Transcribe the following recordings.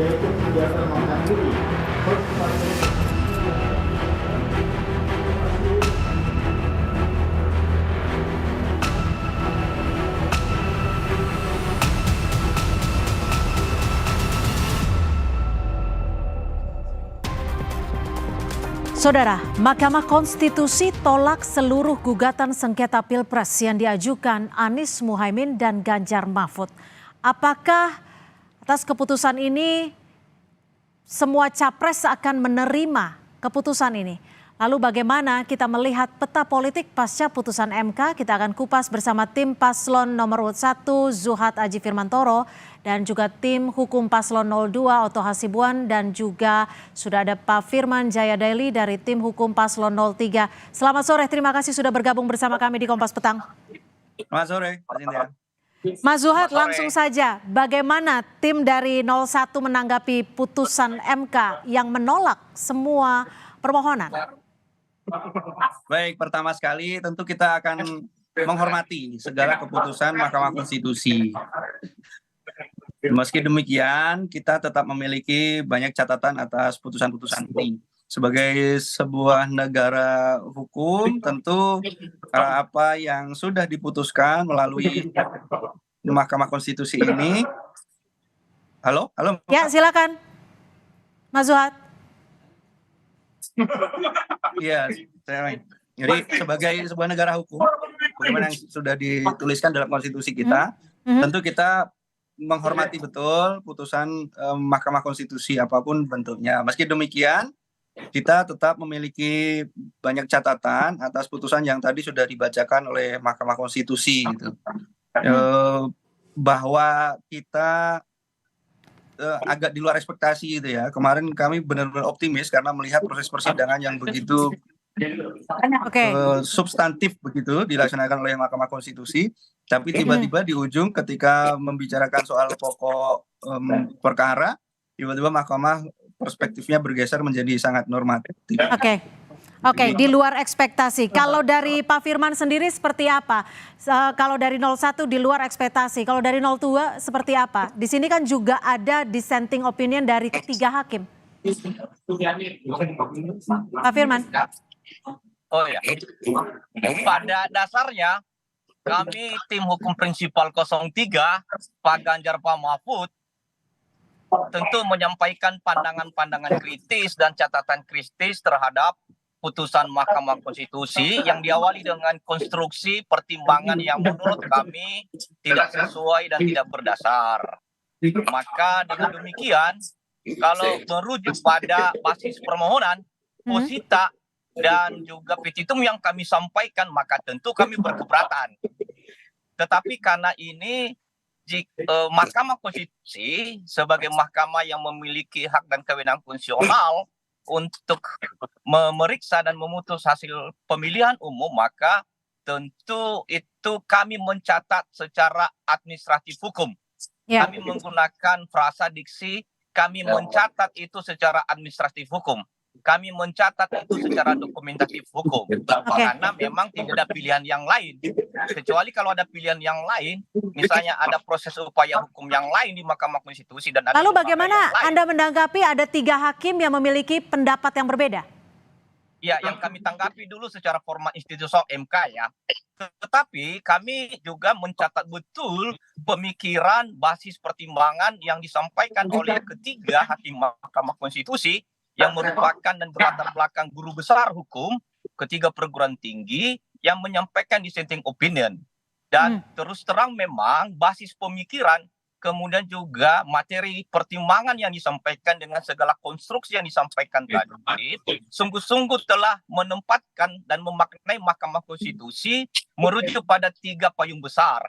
yaitu kegiatan makan diri. Saudara, Mahkamah Konstitusi tolak seluruh gugatan sengketa Pilpres yang diajukan Anies Muhaimin dan Ganjar Mahfud. Apakah atas keputusan ini semua capres akan menerima keputusan ini? Lalu bagaimana kita melihat peta politik pasca putusan MK? Kita akan kupas bersama tim Paslon nomor 1 Zuhad Aji Firmantoro dan juga tim hukum Paslon 02 Oto Hasibuan dan juga sudah ada Pak Firman Jayadaili dari tim hukum Paslon 03. Selamat sore, terima kasih sudah bergabung bersama kami di Kompas Petang. Selamat sore, Pak Cynthia. Mas Zuhad, langsung saja, bagaimana tim dari 01 menanggapi putusan MK yang menolak semua permohonan? Baik, pertama sekali tentu kita akan menghormati segala keputusan Mahkamah Konstitusi. Meski demikian, kita tetap memiliki banyak catatan atas putusan-putusan ini. Sebagai sebuah negara hukum, tentu apa yang sudah diputuskan melalui Mahkamah Konstitusi ini. Halo? Ya, silakan, Mas Zuhad. Iya, jadi sebagai sebuah negara hukum, bagaimana yang sudah dituliskan dalam konstitusi kita, tentu kita menghormati betul putusan Mahkamah Konstitusi apapun bentuknya. Meski demikian, kita tetap memiliki banyak catatan atas putusan yang tadi sudah dibacakan oleh Mahkamah Konstitusi, gitu. Bahwa kita agak di luar ekspektasi gitu ya. Kemarin kami benar-benar optimis karena melihat proses persidangan yang begitu substantif begitu dilaksanakan oleh Mahkamah Konstitusi, tapi tiba-tiba di ujung ketika membicarakan soal pokok perkara, tiba-tiba Mahkamah perspektifnya bergeser menjadi sangat normatif. Oke, di luar ekspektasi. Kalau dari Pak Firman sendiri seperti apa? Kalau dari 01 di luar ekspektasi, kalau dari 02 seperti apa? Di sini kan juga ada dissenting opinion dari 3 hakim. Pak Firman. Oh ya, pada dasarnya kami tim hukum prinsipal 03, Pak Ganjar, Pak Mahfud, tentu menyampaikan pandangan-pandangan kritis dan catatan kritis terhadap putusan Mahkamah Konstitusi yang diawali dengan konstruksi pertimbangan yang menurut kami tidak sesuai dan tidak berdasar. Maka dengan demikian, kalau merujuk pada basis permohonan, posita dan juga petitum yang kami sampaikan, maka tentu kami berkeberatan. Tetapi karena ini Mahkamah Konstitusi sebagai mahkamah yang memiliki hak dan kewenangan konstitusional untuk memeriksa dan memutus hasil pemilihan umum, maka tentu itu kami mencatat secara administratif hukum. Kami menggunakan frasa diksi, kami mencatat itu secara administratif hukum. Kami mencatat itu secara dokumentatif hukum. Karena memang tidak ada pilihan yang lain. Kecuali kalau ada pilihan yang lain, misalnya ada proses upaya hukum yang lain di Mahkamah Konstitusi. Dan lalu bagaimana Anda menanggapi ada 3 hakim yang memiliki pendapat yang berbeda? Ya, yang kami tanggapi dulu secara format institusional MK ya. Tetapi kami juga mencatat betul pemikiran basis pertimbangan yang disampaikan oleh ketiga hakim Mahkamah Konstitusi yang merupakan dan berlatar belakang guru besar hukum, ketiga perguruan tinggi yang menyampaikan dissenting opinion. Dan terus terang memang basis pemikiran, kemudian juga materi pertimbangan yang disampaikan dengan segala konstruksi yang disampaikan tadi, sungguh-sungguh telah menempatkan dan memaknai Mahkamah Konstitusi merujuk pada 3 payung besar.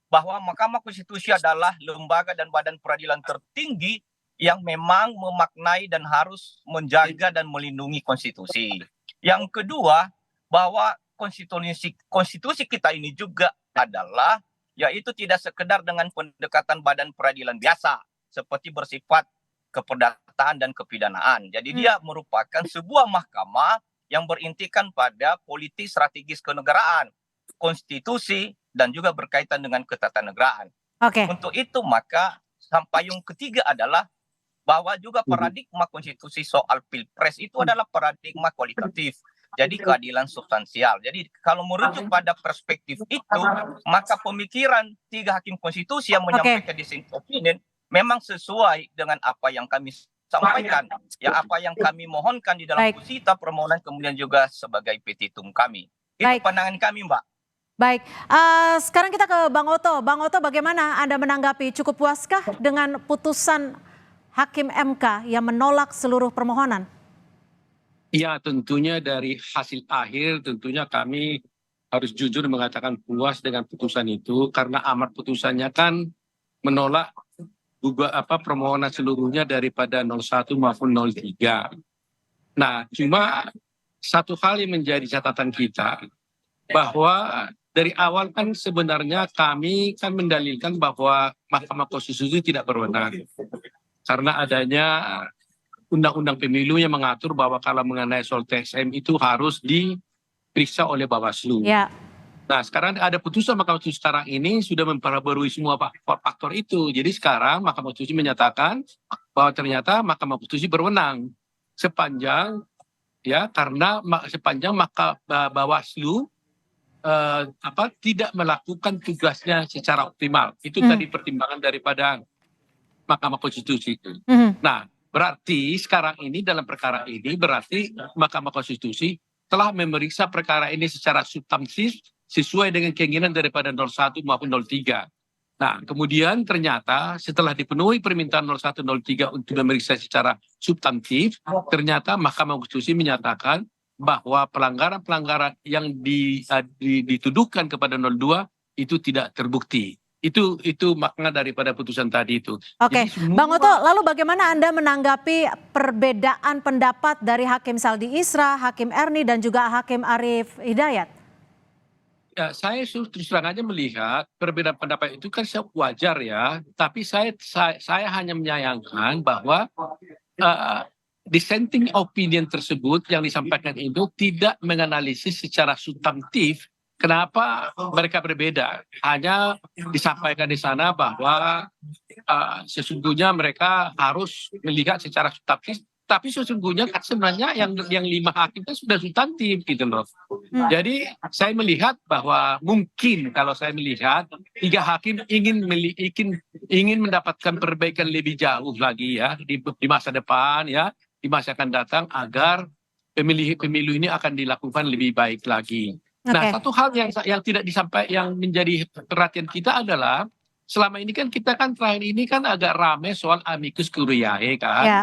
Bahwa Mahkamah Konstitusi adalah lembaga dan badan peradilan tertinggi yang memang memaknai dan harus menjaga dan melindungi konstitusi. Yang kedua, bahwa konstitusi kita ini juga adalah yaitu tidak sekedar dengan pendekatan badan peradilan biasa seperti bersifat keperdataan dan kepidanaan. Jadi dia merupakan sebuah mahkamah yang berintikan pada politik strategis kenegaraan, konstitusi dan juga berkaitan dengan ketatanegaraan. Untuk itu maka payung ketiga adalah bahwa juga paradigma konstitusi soal pilpres itu adalah paradigma kualitatif. Jadi keadilan substansial. Jadi kalau merujuk pada perspektif itu, maka pemikiran 3 hakim konstitusi yang menyampaikan dissenting opinion memang sesuai dengan apa yang kami sampaikan, ya apa yang kami mohonkan di dalam posita permohonan, kemudian juga sebagai petitum kami. Itu pandangan kami, Mbak. Baik, sekarang kita ke Bang Oto. Bang Oto, bagaimana Anda menanggapi? Cukup puaskah dengan putusan Hakim MK yang menolak seluruh permohonan? Ya, tentunya dari hasil akhir tentunya kami harus jujur mengatakan puas dengan putusan itu, karena amar putusannya kan menolak permohonan seluruhnya daripada 01 maupun 03. Nah, cuma satu hal yang menjadi catatan kita, bahwa dari awal kan sebenarnya kami kan mendalilkan bahwa Mahkamah Konstitusi tidak berwenang karena adanya Undang-Undang Pemilu yang mengatur bahwa kalau mengenai soal TSM itu harus diperiksa oleh Bawaslu. Ya. Nah, sekarang ada putusan Mahkamah Konstitusi sekarang ini sudah memperbarui semua faktor itu. Jadi sekarang Mahkamah Konstitusi menyatakan bahwa ternyata Mahkamah Konstitusi berwenang sepanjang Bawaslu tidak melakukan tugasnya secara optimal. Itu tadi pertimbangan daripada Mahkamah Konstitusi itu. Nah, berarti sekarang ini dalam perkara ini berarti Mahkamah Konstitusi telah memeriksa perkara ini secara substantif sesuai dengan keinginan daripada 01 maupun 03. Nah, kemudian ternyata setelah dipenuhi permintaan 01 03 untuk memeriksa secara substantif, ternyata Mahkamah Konstitusi menyatakan bahwa pelanggaran-pelanggaran yang dituduhkan kepada 02 itu tidak terbukti. Itu makna daripada putusan tadi itu. Oke, Bang Oto, lalu bagaimana Anda menanggapi perbedaan pendapat dari Hakim Saldi Isra, Hakim Erni, dan juga Hakim Arief Hidayat? Ya, saya terus terang aja melihat perbedaan pendapat itu kan wajar ya, tapi saya hanya menyayangkan bahwa dissenting opinion tersebut yang disampaikan itu tidak menganalisis secara substantif kenapa mereka berbeda. Hanya disampaikan di sana bahwa sesungguhnya mereka harus melihat secara substantif, tapi sesungguhnya kan sebenarnya yang 5 hakim itu sudah substantif gitu loh. Jadi saya melihat bahwa mungkin kalau saya melihat 3 hakim ingin mendapatkan perbaikan lebih jauh lagi ya di masa depan ya, di masa akan datang agar pemilu ini akan dilakukan lebih baik lagi. Nah, satu hal yang tidak disampaikan yang menjadi perhatian kita adalah selama ini kan kita kan terakhir ini kan agak ramai soal amicus curiae kan. Ya.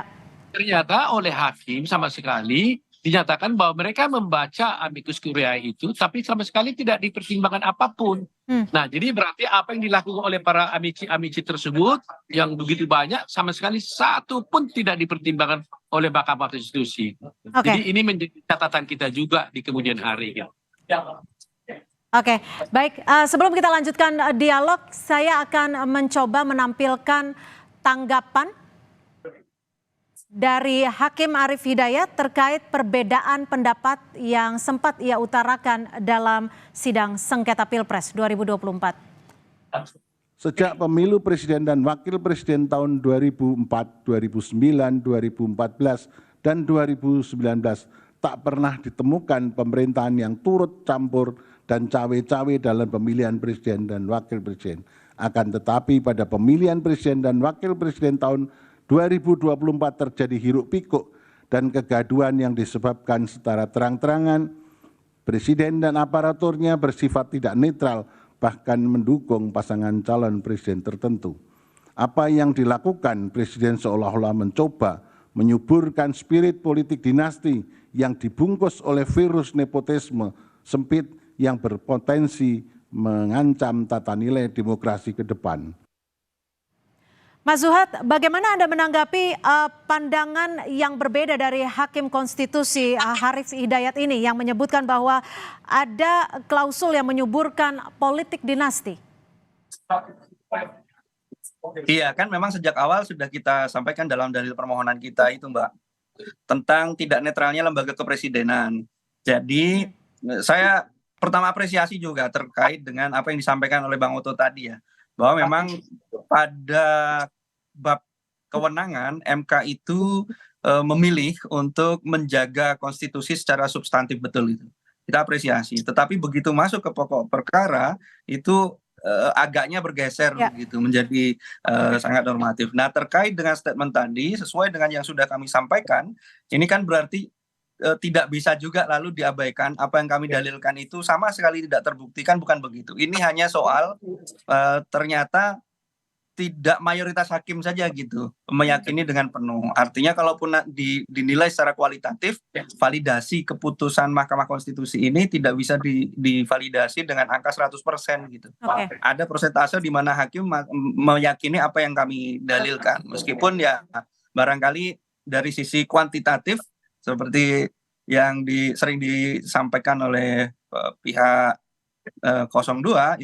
Ternyata oleh hakim sama sekali dinyatakan bahwa mereka membaca amicus curiae itu tapi sama sekali tidak dipertimbangkan apapun. Nah, jadi berarti apa yang dilakukan oleh para amici tersebut yang begitu banyak sama sekali satu pun tidak dipertimbangkan oleh Mahkamah Konstitusi. Jadi ini menjadi catatan kita juga di kemudian hari. Oke, baik. Sebelum kita lanjutkan dialog, saya akan mencoba menampilkan tanggapan dari Hakim Arief Hidayat terkait perbedaan pendapat yang sempat ia utarakan dalam sidang sengketa Pilpres 2024. Sejak pemilu presiden dan wakil presiden tahun 2004, 2009, 2014, dan 2019 tak pernah ditemukan pemerintahan yang turut campur dan cawe-cawe dalam pemilihan presiden dan wakil presiden. Akan tetapi pada pemilihan presiden dan wakil presiden tahun 2024 terjadi hiruk pikuk dan kegaduhan yang disebabkan secara terang-terangan presiden dan aparaturnya bersifat tidak netral, bahkan mendukung pasangan calon presiden tertentu. Apa yang dilakukan presiden seolah-olah mencoba menyuburkan spirit politik dinasti yang dibungkus oleh virus nepotisme sempit yang berpotensi mengancam tata nilai demokrasi ke depan. Mas Zuhad, bagaimana Anda menanggapi pandangan yang berbeda dari Hakim Konstitusi Arief Hidayat ini yang menyebutkan bahwa ada klausul yang menyuburkan politik dinasti? Iya kan memang sejak awal sudah kita sampaikan dalam dalil permohonan kita itu Mbak, tentang tidak netralnya lembaga kepresidenan. Jadi saya pertama apresiasi juga terkait dengan apa yang disampaikan oleh Bang Oto tadi ya, bahwa memang pada bab kewenangan MK itu memilih untuk menjaga konstitusi secara substantif, betul itu. Kita apresiasi. Tetapi begitu masuk ke pokok perkara itu agaknya bergeser gitu menjadi sangat normatif. Nah, terkait dengan statement tadi, sesuai dengan yang sudah kami sampaikan, ini kan berarti tidak bisa juga lalu diabaikan. Apa yang kami dalilkan itu sama sekali tidak terbuktikan, bukan begitu. Ini hanya soal ternyata tidak mayoritas hakim saja gitu meyakini dengan penuh. Artinya kalaupun dinilai secara kualitatif, validasi keputusan Mahkamah Konstitusi ini tidak bisa divalidasi dengan angka 100% gitu. Ada persentase di mana hakim meyakini apa yang kami dalilkan. Meskipun ya barangkali dari sisi kuantitatif seperti yang sering disampaikan oleh pihak 02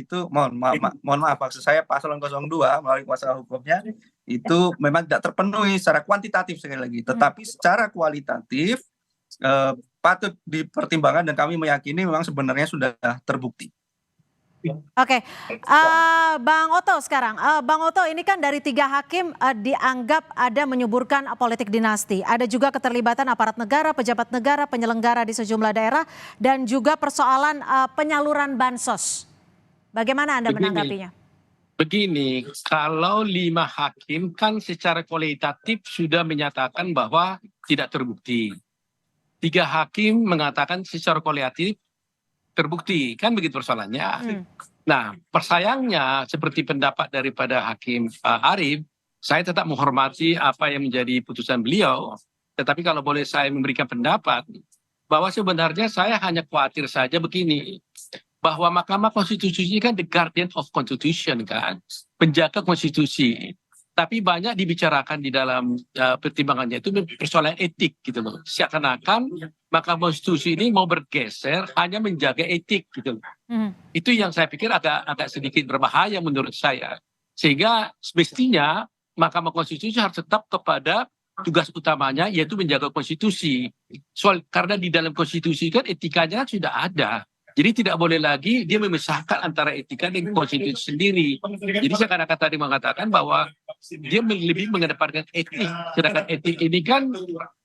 itu mohon maaf maksud saya paslon 02 melalui kuasa hukumnya itu memang tidak terpenuhi secara kuantitatif sekali lagi, tetapi secara kualitatif patut dipertimbangkan dan kami meyakini memang sebenarnya sudah terbukti. Oke, Bang Oto sekarang. Bang Oto, ini kan dari 3 hakim dianggap ada menyuburkan politik dinasti. Ada juga keterlibatan aparat negara, pejabat negara, penyelenggara di sejumlah daerah, dan juga persoalan penyaluran bansos. Bagaimana Anda menanggapinya? Begini, kalau 5 hakim kan secara kualitatif sudah menyatakan bahwa tidak terbukti. 3 hakim mengatakan secara kualitatif terbukti, kan begitu persoalannya. Nah, persayangnya seperti pendapat daripada Hakim Arief, saya tetap menghormati apa yang menjadi putusan beliau, tetapi kalau boleh saya memberikan pendapat, bahwa sebenarnya saya hanya khawatir saja begini, bahwa Mahkamah Konstitusi ini kan the guardian of constitution kan, penjaga konstitusi. Tapi banyak dibicarakan di dalam pertimbangannya itu persoalan etik gitu loh. Seakan-akan Mahkamah Konstitusi ini mau bergeser hanya menjaga etik gitu loh. Itu yang saya pikir agak sedikit berbahaya menurut saya. Sehingga semestinya Mahkamah Konstitusi harus tetap kepada tugas utamanya yaitu menjaga konstitusi. Karena di dalam konstitusi kan etikanya sudah ada. Jadi tidak boleh lagi dia memisahkan antara etika dan konstitusi sendiri. Jadi saya kadang-kadang tadi mengatakan bahwa dia lebih mengedepankan etik. Sedangkan etik ini kan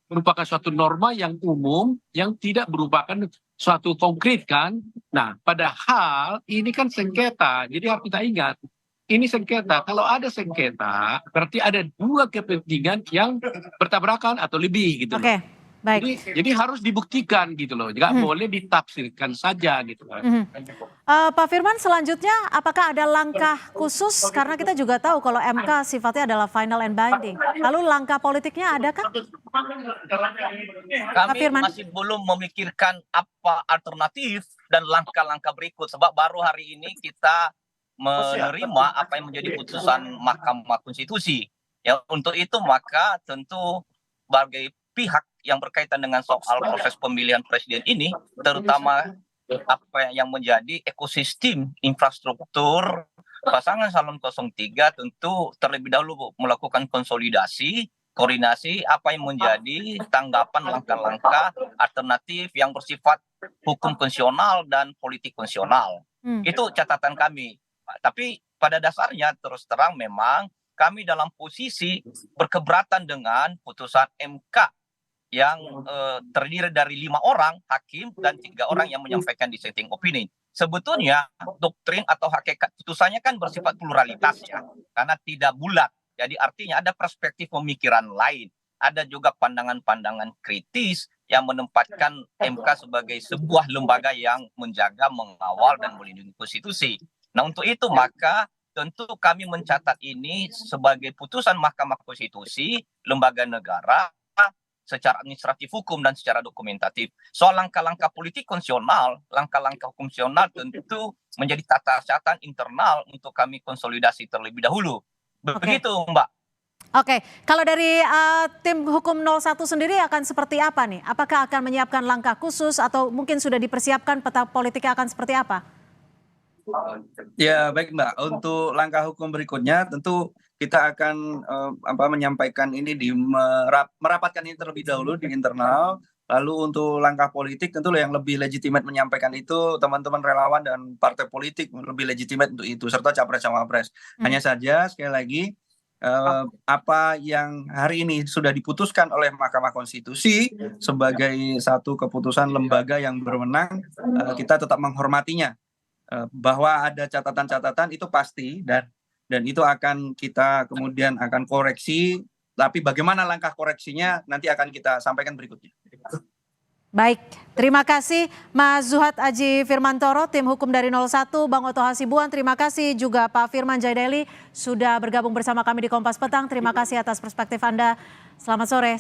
merupakan suatu norma yang umum yang tidak merupakan suatu konkret kan. Nah, padahal ini kan sengketa. Jadi harus kita ingat, ini sengketa. Kalau ada sengketa, berarti ada 2 kepentingan yang bertabrakan atau lebih gitu. Oke. Baik. Jadi harus dibuktikan gitu loh, nggak boleh ditafsirkan saja gitu. Pak Firman, selanjutnya apakah ada langkah khusus, karena kita juga tahu kalau MK sifatnya adalah final and binding. Lalu langkah politiknya adakah? Kami masih belum memikirkan apa alternatif dan langkah-langkah berikut, sebab baru hari ini kita menerima apa yang menjadi putusan Mahkamah Konstitusi. Ya, untuk itu maka tentu sebagai pihak yang berkaitan dengan soal proses pemilihan presiden ini, terutama apa yang menjadi ekosistem infrastruktur pasangan calon 03 tentu terlebih dahulu melakukan konsolidasi, koordinasi apa yang menjadi tanggapan langkah-langkah alternatif yang bersifat hukum konstitusional dan politik konstitusional. Itu catatan kami. Tapi pada dasarnya terus terang memang kami dalam posisi berkeberatan dengan putusan MK yang terdiri dari 5 orang hakim dan 3 orang yang menyampaikan dissenting opinion. Sebetulnya doktrin atau hakikat putusannya kan bersifat pluralitas ya, karena tidak bulat. Jadi artinya ada perspektif pemikiran lain, ada juga pandangan-pandangan kritis yang menempatkan MK sebagai sebuah lembaga yang menjaga, mengawal dan melindungi konstitusi. Nah, untuk itu maka tentu kami mencatat ini sebagai putusan Mahkamah Konstitusi, lembaga negara secara administratif hukum dan secara dokumentatif. Soal langkah-langkah politik konstitusional, langkah-langkah hukum konstitusional tentu menjadi tata catatan internal untuk kami konsolidasi terlebih dahulu. Begitu, Mbak. Oke, kalau dari tim hukum 01 sendiri akan seperti apa nih? Apakah akan menyiapkan langkah khusus atau mungkin sudah dipersiapkan peta politiknya akan seperti apa? Ya baik Mbak, untuk langkah hukum berikutnya tentu kita akan menyampaikan ini merapatkan ini terlebih dahulu di internal. Lalu untuk langkah politik tentu yang lebih legitimate menyampaikan itu teman-teman relawan dan partai politik lebih legitimate untuk itu serta capres-cawapres. Hanya saja sekali lagi apa yang hari ini sudah diputuskan oleh Mahkamah Konstitusi sebagai satu keputusan lembaga yang berwenang, kita tetap menghormatinya. Bahwa ada catatan-catatan itu pasti, dan itu akan kita kemudian akan koreksi, tapi bagaimana langkah koreksinya nanti akan kita sampaikan berikutnya. Baik, terima kasih Mas Zuhad Aji Firmantoro, tim hukum dari 01, Bang Oto Hasibuan, terima kasih juga Pak Firman Jaideli sudah bergabung bersama kami di Kompas Petang. Terima kasih atas perspektif Anda. Selamat sore.